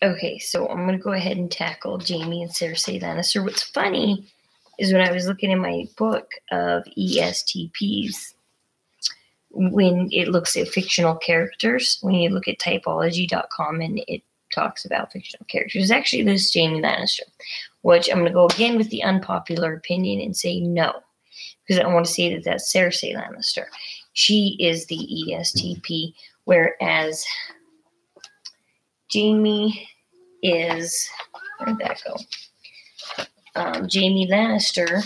Okay, so I'm going to go ahead and tackle Jaime and Cersei Lannister. What's funny is when I was looking in my book of ESTPs, when it looks at fictional characters, when you look at typology.com and it talks about fictional characters, actually this Jaime Lannister, which I'm going to go again with the unpopular opinion and say no, because I want to say that that's Cersei Lannister. She is the ESTP, whereas Jaime is, where'd that go? Jaime Lannister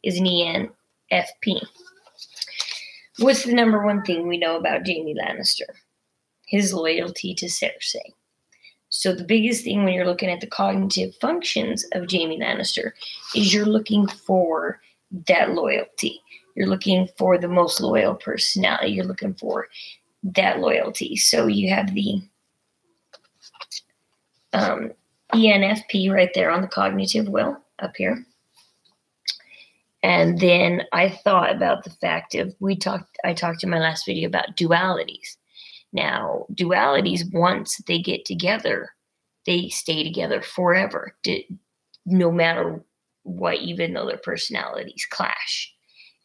is an ENFP. What's the number one thing we know about Jaime Lannister? His loyalty to Cersei. So the biggest thing when you're looking at the cognitive functions of Jaime Lannister is you're looking for that loyalty. You're looking for the most loyal personality. You're looking for that loyalty. So you have the ENFP right there on the cognitive will up here. And then I thought about the fact of I talked in my last video about dualities. Now, dualities, once they get together, they stay together forever, no matter what, even though their personalities clash.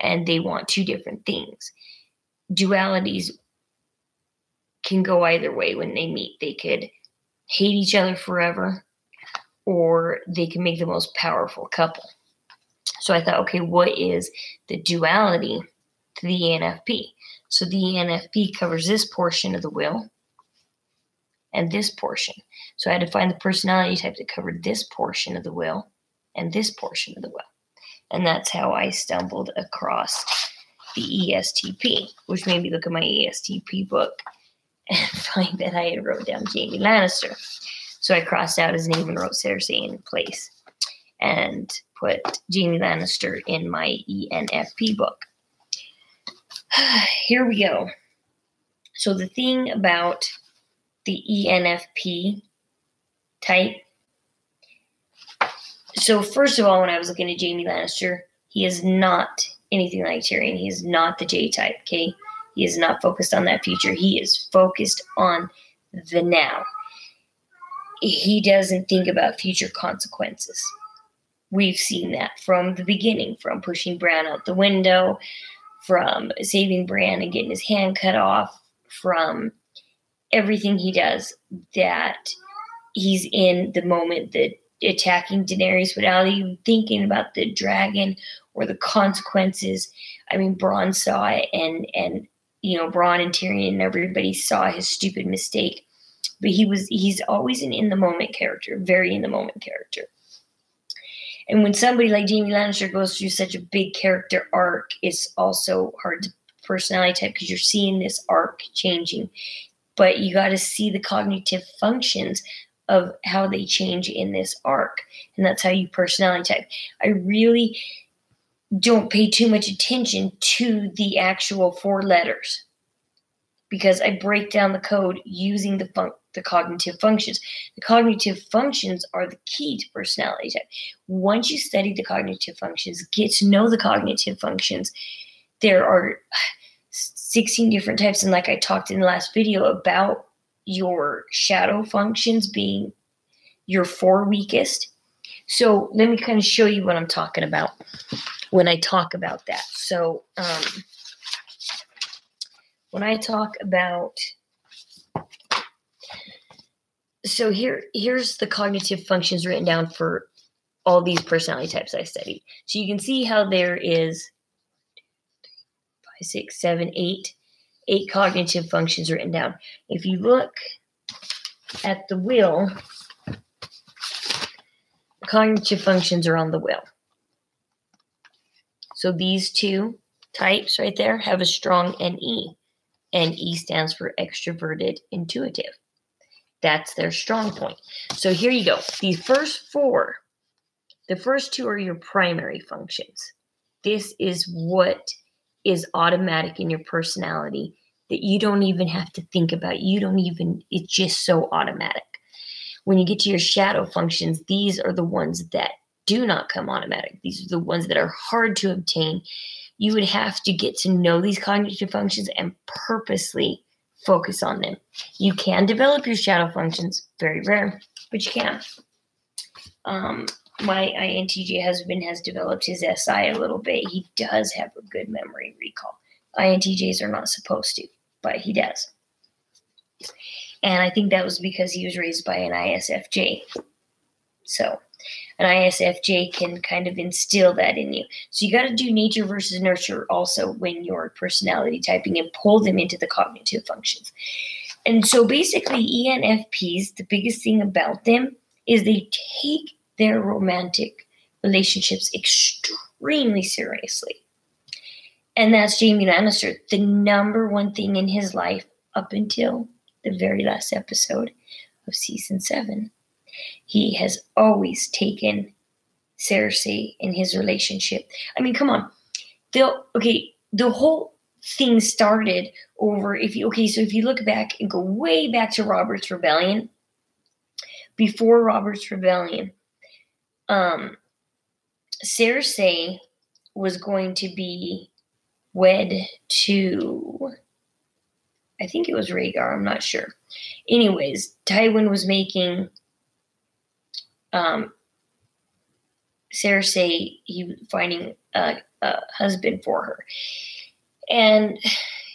And they want two different things. Dualities can go either way when they meet. They could hate each other forever, or they can make the most powerful couple. So I thought, okay, what is the duality to the ENFP? So the ENFP covers this portion of the will and this portion. So I had to find the personality type that covered this portion of the will and this portion of the will. And that's how I stumbled across the ESTP, which made me look at my ESTP book and find that I had wrote down Jaime Lannister. So I crossed out his name and wrote Cersei in place and put Jaime Lannister in my ENFP book. Here we go. So the thing about the ENFP type. So first of all, when I was looking at Jaime Lannister, he is not anything like Tyrion. He is not the J type, okay? He is not focused on that future. He is focused on the now. He doesn't think about future consequences. We've seen that from the beginning, from pushing Bran out the window, from saving Bran and getting his hand cut off, from everything he does, that he's in the moment, that attacking Daenerys without even thinking about the dragon or the consequences. I mean, Bronn saw it, and Bronn and Tyrion and everybody saw his stupid mistake. But he's always an in-the-moment character, very in-the-moment character. And when somebody like Jaime Lannister goes through such a big character arc, it's also hard to personality type because you're seeing this arc changing. But you got to see the cognitive functions of how they change in this arc. And that's how you personality type. I really don't pay too much attention to the actual 4 letters because I break down the code using the cognitive functions. The cognitive functions are the key to personality type. Once you study the cognitive functions, get to know the cognitive functions, there are 16 different types. And like I talked in the last video about your shadow functions being your 4 weakest. So let me kind of show you what I'm talking about when I talk about that. So when I talk about, so here's the cognitive functions written down for all these personality types I studied. So you can see how there is 5, 6, 7, 8 cognitive functions written down. If you look at the will, the cognitive functions are on the will. So these 2 types right there have a strong NE. And E stands for extroverted intuitive. That's their strong point. So here you go. These first 4, the first 2 are your primary functions. This is what is automatic in your personality that you don't even have to think about. It's just so automatic. When you get to your shadow functions, these are the ones that do not come automatic. These are the ones that are hard to obtain. You would have to get to know these cognitive functions and purposely focus on them. You can develop your shadow functions, very rare, but you can. My INTJ husband has developed his SI a little bit. He does have a good memory recall. INTJs are not supposed to, but he does. And I think that was because he was raised by an ISFJ. So an ISFJ can kind of instill that in you. So you got to do nature versus nurture also when you're personality typing and pull them into the cognitive functions. And so basically ENFPs, the biggest thing about them is they take their romantic relationships extremely seriously. And that's Jaime Lannister. The number one thing in his life up until the very last episode of season 7, he has always taken Cersei in his relationship. I mean, come on. The whole thing started over, so if you look back and go way back to Robert's Rebellion, before Robert's Rebellion, Cersei was going to be wed to, I think it was Rhaegar, I'm not sure. Anyways, Tywin was making Cersei, he was finding a husband for her. And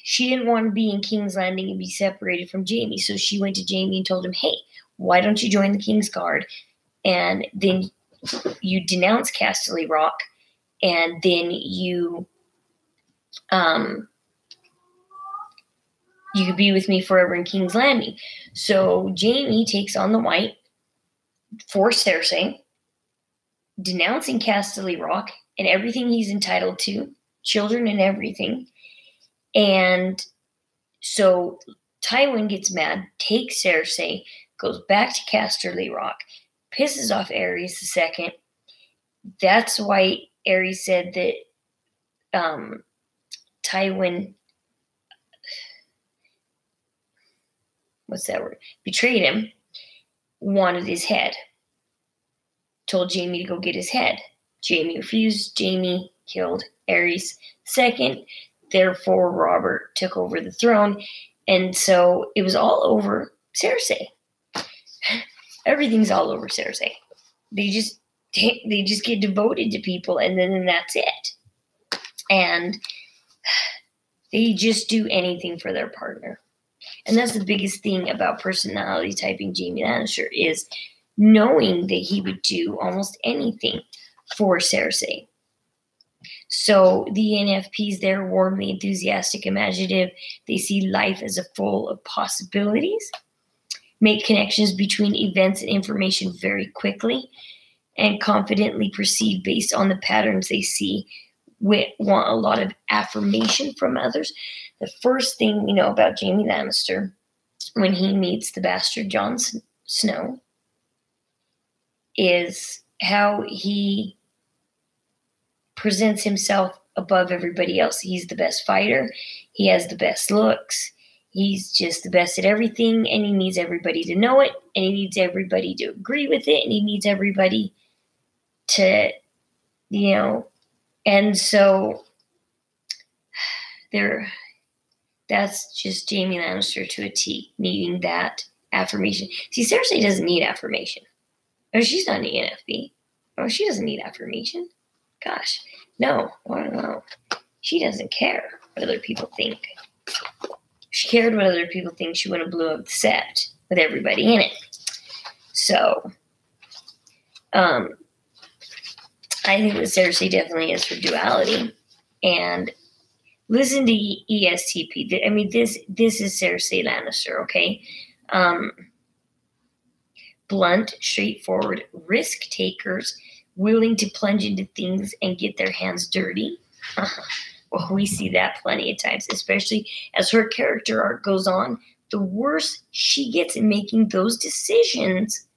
she didn't want to be in King's Landing and be separated from Jaime. So she went to Jaime and told him, hey, why don't you join the King's Guard? And then you denounce Casterly Rock, and then you could be with me forever in King's Landing. So Jaime takes on the White for Cersei, denouncing Casterly Rock and everything he's entitled to, children and everything. And so Tywin gets mad, takes Cersei, goes back to Casterly Rock, pisses off Aerys II. That's why Aerys said that Tywin, what's that word? Betrayed him, wanted his head. Told Jaime to go get his head. Jaime refused. Jaime killed Aerys II. Therefore, Robert took over the throne. And so it was all over Cersei. Everything's all over Cersei. They just get devoted to people, and then that's it. And they just do anything for their partner. And that's the biggest thing about personality typing Jaime Lannister, is knowing that he would do almost anything for Cersei. So the ENFPs, they're warmly enthusiastic, imaginative. They see life as a full of possibilities, make connections between events and information very quickly, and confidently proceed based on the patterns they see. We want a lot of affirmation from others. The first thing we know about Jaime Lannister when he meets the bastard Jon Snow is how he presents himself above everybody else. He's the best fighter. He has the best looks. He's just the best at everything, and he needs everybody to know it, and he needs everybody to agree with it, and he needs everybody to, and so that's just Jaime Lannister to a T, needing that affirmation. See, Cersei doesn't need affirmation. Oh, she's not an ENFP. Oh, she doesn't need affirmation. Gosh, no. She doesn't care what other people think. If she cared what other people think, she wouldn't have blew up the set with everybody in it. So, I think that Cersei definitely is her duality. And listen to ESTP. I mean, this is Cersei Lannister, okay? Blunt, straightforward, risk takers, willing to plunge into things and get their hands dirty. Well, we see that plenty of times, especially as her character arc goes on. The worse she gets in making those decisions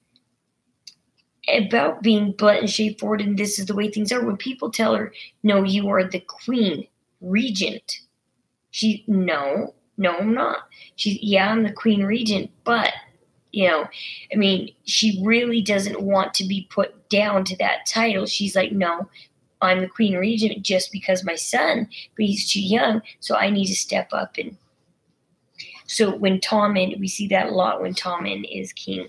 about being blunt and straightforward, and this is the way things are. When people tell her, no, you are the queen regent. No, I'm not. I'm the queen regent, but she really doesn't want to be put down to that title. She's like, no, I'm the queen regent just because my son, but he's too young, so I need to step up and So when Tommen, we see that a lot when Tommen is king.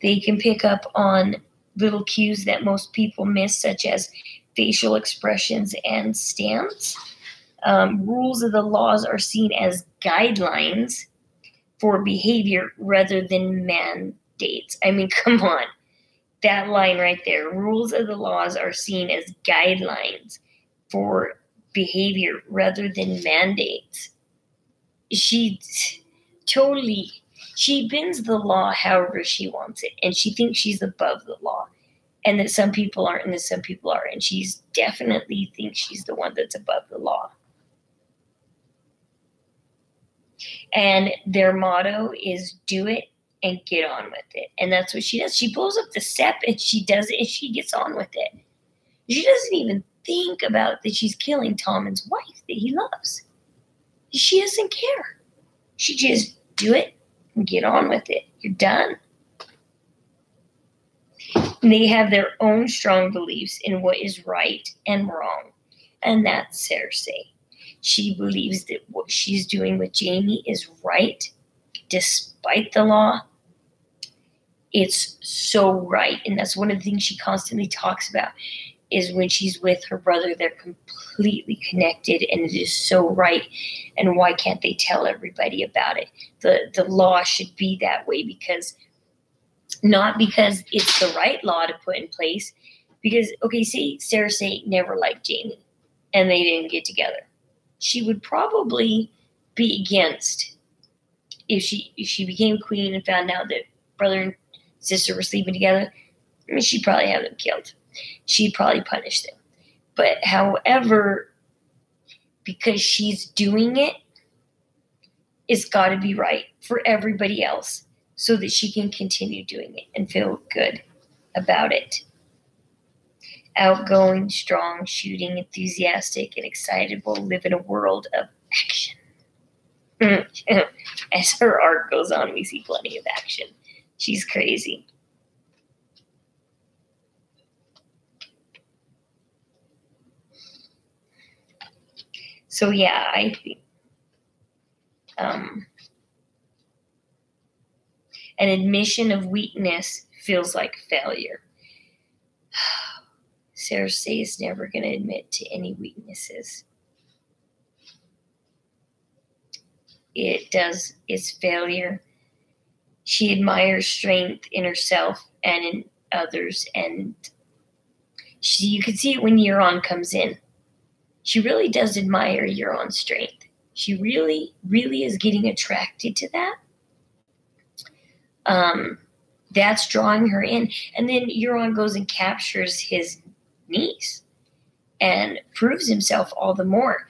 They can pick up on little cues that most people miss, such as facial expressions and stance. Rules of the laws are seen as guidelines for behavior rather than mandates. I mean, come on. That line right there. Rules of the laws are seen as guidelines for behavior rather than mandates. She bends the law however she wants it, and she thinks she's above the law, and that some people aren't and that some people are, and she's definitely thinks she's the one that's above the law. And their motto is do it and get on with it. And that's what she does. She blows up the step and she does it and she gets on with it. She doesn't even think about that she's killing Tommen's wife that he loves. She doesn't care. She just do it and get on with it. You're done. And they have their own strong beliefs in what is right and wrong. And that's Cersei. She believes that what she's doing with Jaime is right, despite the law. It's so right. And that's one of the things she constantly talks about is when she's with her brother, they're completely connected and it is so right. And why can't they tell everybody about it? The law should be that way not because it's the right law to put in place. Because, okay, say Cersei never liked Jaime and they didn't get together. She would probably be against if she became queen and found out that brother and sister were sleeping together. I mean, she'd probably have them killed. She'd probably punish them. But however, because she's doing it, it's got to be right for everybody else so that she can continue doing it and feel good about it. Outgoing, strong, shooting, enthusiastic, and excitable, live in a world of action. As her arc goes on, we see plenty of action. She's crazy. So yeah, I think an admission of weakness feels like failure. Cersei is never going to admit to any weaknesses. It's failure. She admires strength in herself and in others, and you can see it when Euron comes in. She really does admire Euron's strength. She really, really is getting attracted to that. That's drawing her in. And then Euron goes and captures his niece and proves himself all the more.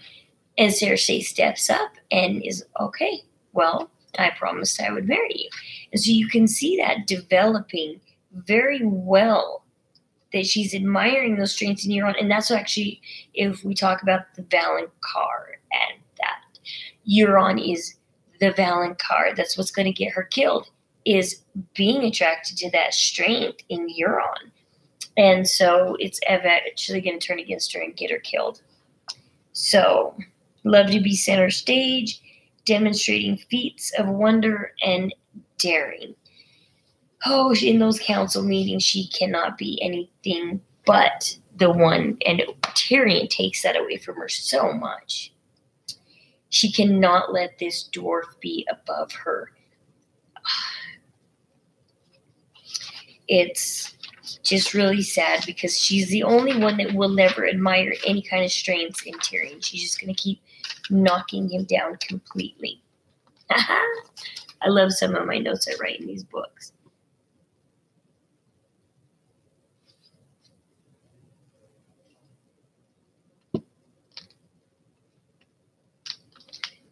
And Cersei steps up and is, okay, well, I promised I would marry you. And so you can see that developing very well, that she's admiring those strengths in Euron. And that's actually, if we talk about the Valonqar and that, Euron is the Valonqar. That's what's going to get her killed, is being attracted to that strength in Euron. And so it's eventually going to turn against her and get her killed. So, love to be center stage, demonstrating feats of wonder and daring. Oh, in those council meetings, she cannot be anything but the one, and Tyrion takes that away from her so much. She cannot let this dwarf be above her. It's just really sad because she's the only one that will never admire any kind of strengths in Tyrion. She's just going to keep knocking him down completely. I love some of my notes I write in these books.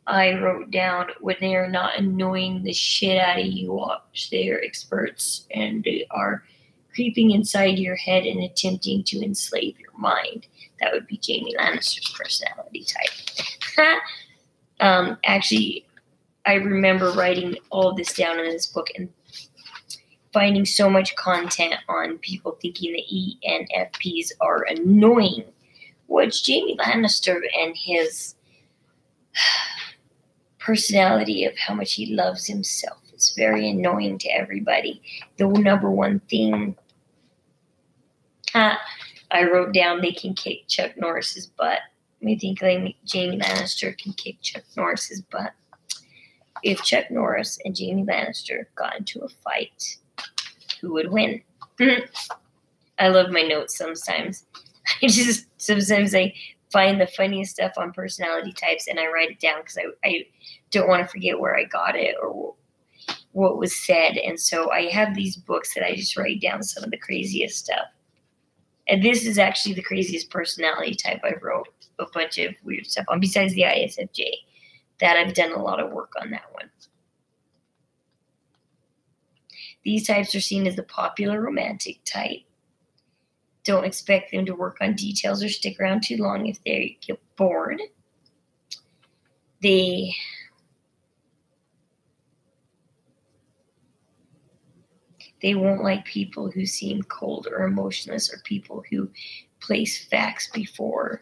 I wrote down, when they are not annoying the shit out of you, watch. They are experts and they are creeping inside your head and attempting to enslave your mind. That would be Jaime Lannister's personality type. Actually, I remember writing all this down in this book and finding so much content on people thinking the ENFPs are annoying. Which Jaime Lannister and his personality of how much he loves himself is very annoying to everybody. The number one thing I wrote down, they can kick Chuck Norris's butt. I think Jaime Lannister can kick Chuck Norris's butt. If Chuck Norris and Jaime Lannister got into a fight, who would win? I love my notes sometimes. Sometimes I find the funniest stuff on personality types and I write it down because I don't want to forget where I got it or what was said. And so I have these books that I just write down some of the craziest stuff. And this is actually the craziest personality type I wrote a bunch of weird stuff on, besides the ISFJ. That I've done a lot of work on that one. These types are seen as the popular romantic type. Don't expect them to work on details or stick around too long if they get bored. They won't like people who seem cold or emotionless or people who place facts before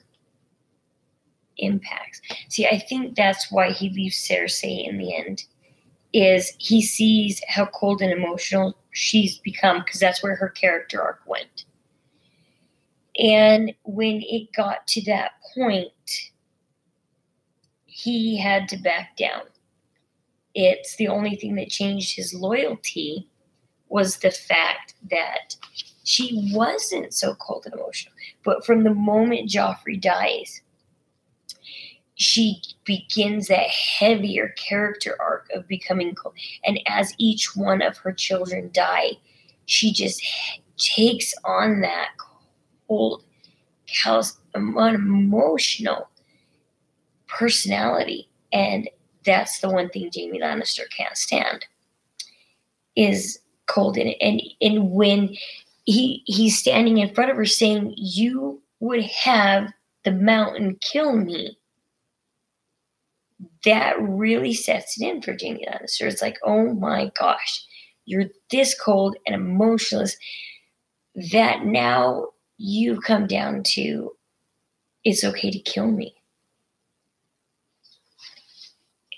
impacts. See, I think that's why he leaves Cersei in the end, is he sees how cold and emotional she's become because that's where her character arc went. And when it got to that point, he had to back down. It's the only thing that changed his loyalty was the fact that she wasn't so cold and emotional. But from the moment Joffrey dies, she begins that heavier character arc of becoming cold. And as each one of her children die, she just takes on that cold, callous, unemotional personality. And that's the one thing Jaime Lannister can't stand, is cold. And when he's standing in front of her saying, you would have the mountain kill me, that really sets it in for Jaime Lannister. It's like, oh my gosh, you're this cold and emotionless that now you come down to, it's okay to kill me.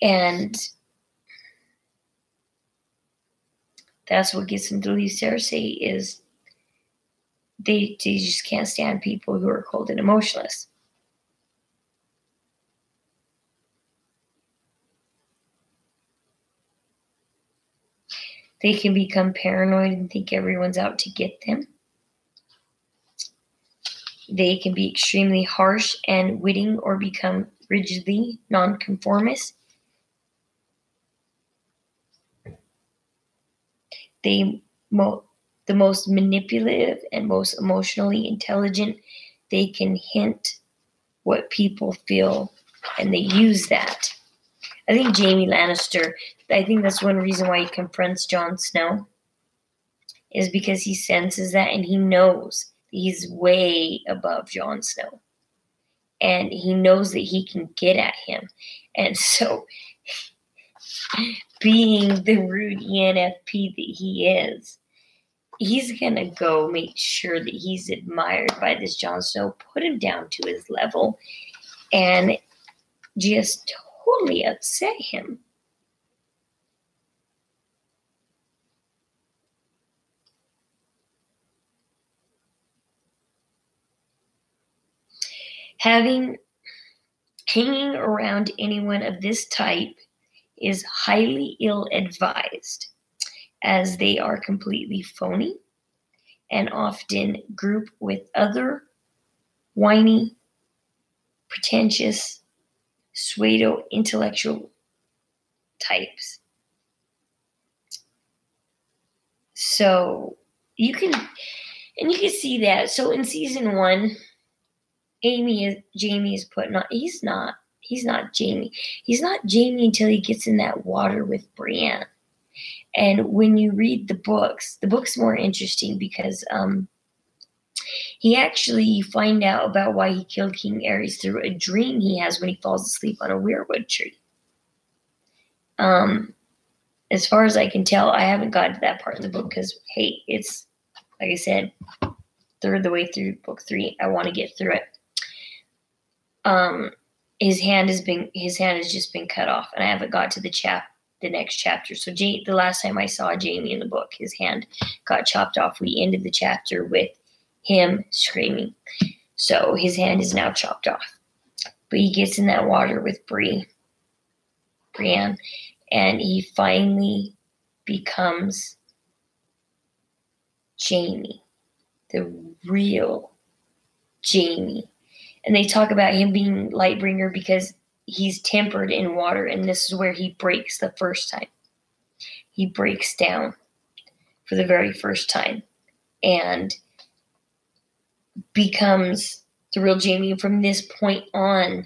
And that's what gets him to leave Cersei, is they just can't stand people who are cold and emotionless. They can become paranoid and think everyone's out to get them. They can be extremely harsh and witting or become rigidly nonconformist. The most manipulative and most emotionally intelligent. They can hint what people feel, and they use that. I think Jaime Lannister, I think that's one reason why he confronts Jon Snow, is because he senses that and he knows that he's way above Jon Snow. And he knows that he can get at him. And so, being the rude ENFP that he is, he's going to go make sure that he's admired by this Jon Snow, put him down to his level, and just totally upset him. Hanging around anyone of this type is highly ill-advised, as they are completely phony and often group with other whiny, pretentious, pseudo-intellectual types. So you can see that. So in season 1, Jaime is putting on, he's not Jaime. He's not Jaime until he gets in that water with Brienne. And when you read the book's more interesting because you find out about why he killed King Aerys through a dream he has when he falls asleep on a weirwood tree. as far as I can tell, I haven't gotten to that part of the book because, hey, it's, like I said, third of the way through book 3. I want to get through it. His hand has just been cut off, and I haven't got to the next chapter. So the last time I saw Jaime in the book, his hand got chopped off. We ended the chapter with him screaming. So his hand is now chopped off. But he gets in that water with Brienne, and he finally becomes Jaime, the real Jaime. And they talk about him being Lightbringer because he's tempered in water, and this is where he breaks the first time. He breaks down for the very first time and becomes the real Jaime. And from this point on,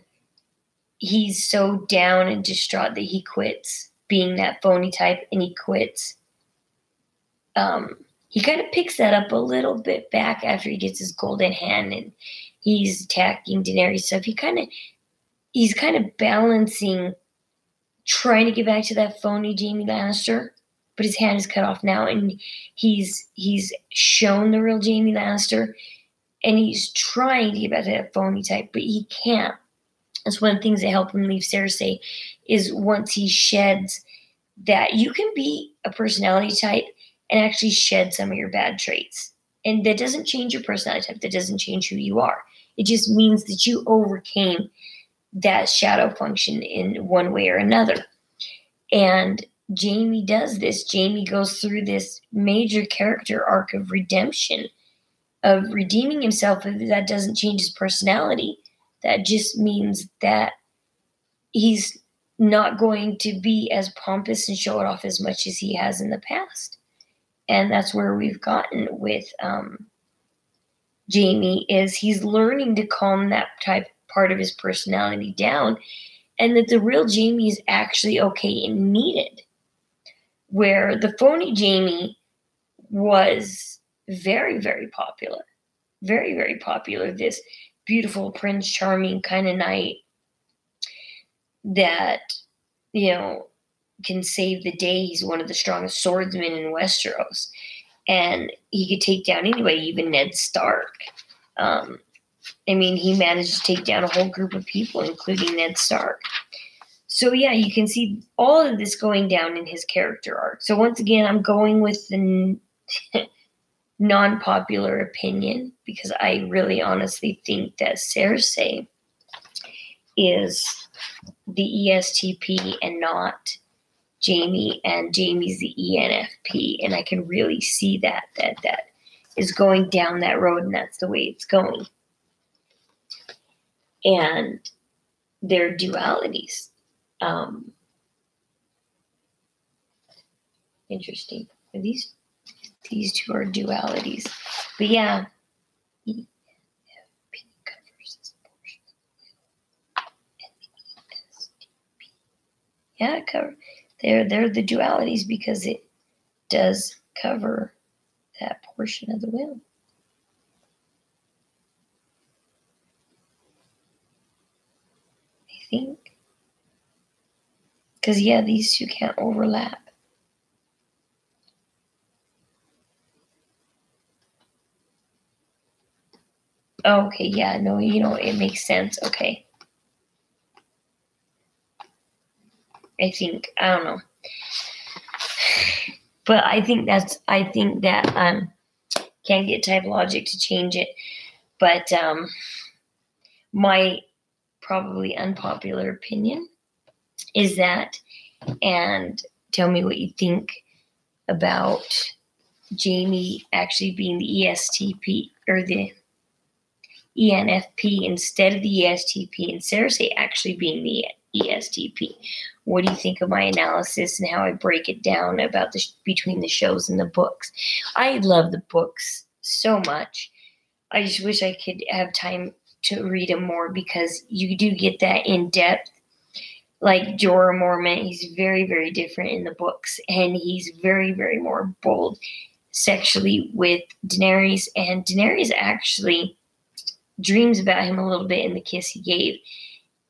he's so down and distraught that he quits being that phony type, and he quits. He kind of picks that up a little bit back after he gets his golden hand and he's attacking Daenerys stuff. He's kind of balancing, trying to get back to that phony Jaime Lannister, but his hand is cut off now, and he's shown the real Jaime Lannister, and he's trying to get back to that phony type, but he can't. That's one of the things that help him leave Cersei, is once he sheds that, you can be a personality type and actually shed some of your bad traits. And that doesn't change your personality type. That doesn't change who you are. It just means that you overcame that shadow function in one way or another. And Jaime does this. Jaime goes through this major character arc of redemption, of redeeming himself. That doesn't change his personality. That just means that he's not going to be as pompous and show it off as much as he has in the past. And that's where we've gotten with Jaime, is he's learning to calm that part of his personality down, and that the real Jaime is actually okay and needed. Where the phony Jaime was very, very popular. Very, very popular. This beautiful Prince Charming kind of knight that, can save the day. He's one of the strongest swordsmen in Westeros, and he could take down anybody, even Ned Stark. He managed to take down a whole group of people, including Ned Stark. So yeah, you can see all of this going down in his character arc. So once again, I'm going with the non-popular opinion, because I really honestly think that Cersei is the ESTP and not Jaime, and Jaime's the ENFP, and I can really see that is going down that road, and that's the way it's going. And their dualities. Interesting. These two are dualities. But yeah, ENFP covers this portion. And the ESTP. Yeah, cover. They're the dualities because it does cover that portion of the will. I think. Because, these two can't overlap. Okay, it makes sense. Okay. I don't know. But I think that can't get type logic to change it. But my probably unpopular opinion is that, and tell me what you think about Jaime actually being the ESTP or the ENFP instead of the ESTP, and Cersei actually being the ESTP. What do you think of my analysis and how I break it down about between the shows and the books? I love the books so much. I just wish I could have time to read them more, because you do get that in depth. Like Jorah Mormont, he's very, very different in the books, and he's very, very more bold sexually with Daenerys, and Daenerys actually dreams about him a little bit in the kiss he gave,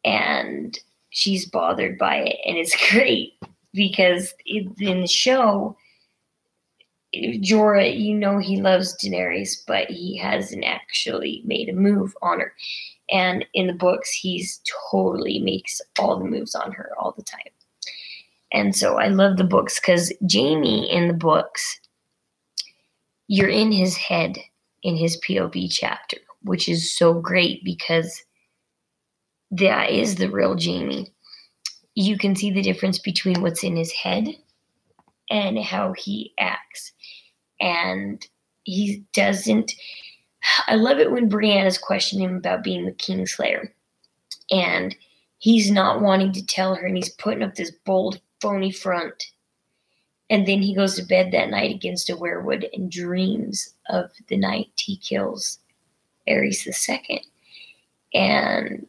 and she's bothered by it, and it's great. because in the show, Jorah, he loves Daenerys, but he hasn't actually made a move on her. And in the books, he's totally makes all the moves on her all the time. And so I love the books because Jaime in the books, you're in his head in his POV chapter, which is so great because that is the real Jaime. You can see the difference between what's in his head and how he acts. And he doesn't. I love it when Brianna's questioning him about being the Kingslayer. And he's not wanting to tell her, and he's putting up this bold, phony front. And then he goes to bed that night against a werewood and dreams of the night he kills Aerys II. And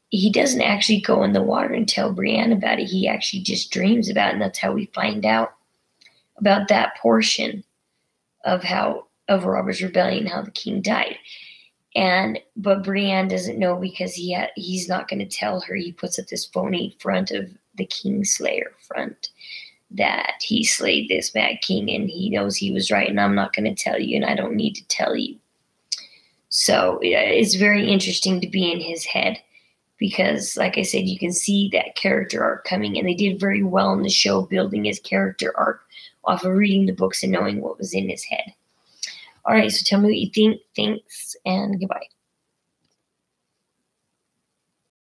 he doesn't actually go in the water and tell Brienne about it. He actually just dreams about it, and that's how we find out about that portion of Robert's Rebellion, how the king died. But Brienne doesn't know because he's not going to tell her. He puts up this phony front of the Kingslayer front that he slayed this mad king, and he knows he was right, and I'm not going to tell you, and I don't need to tell you. So it's very interesting to be in his head because, like I said, you can see that character arc coming, and they did very well in the show building his character arc off of reading the books and knowing what was in his head. All right, so tell me what you think. Thanks, and goodbye.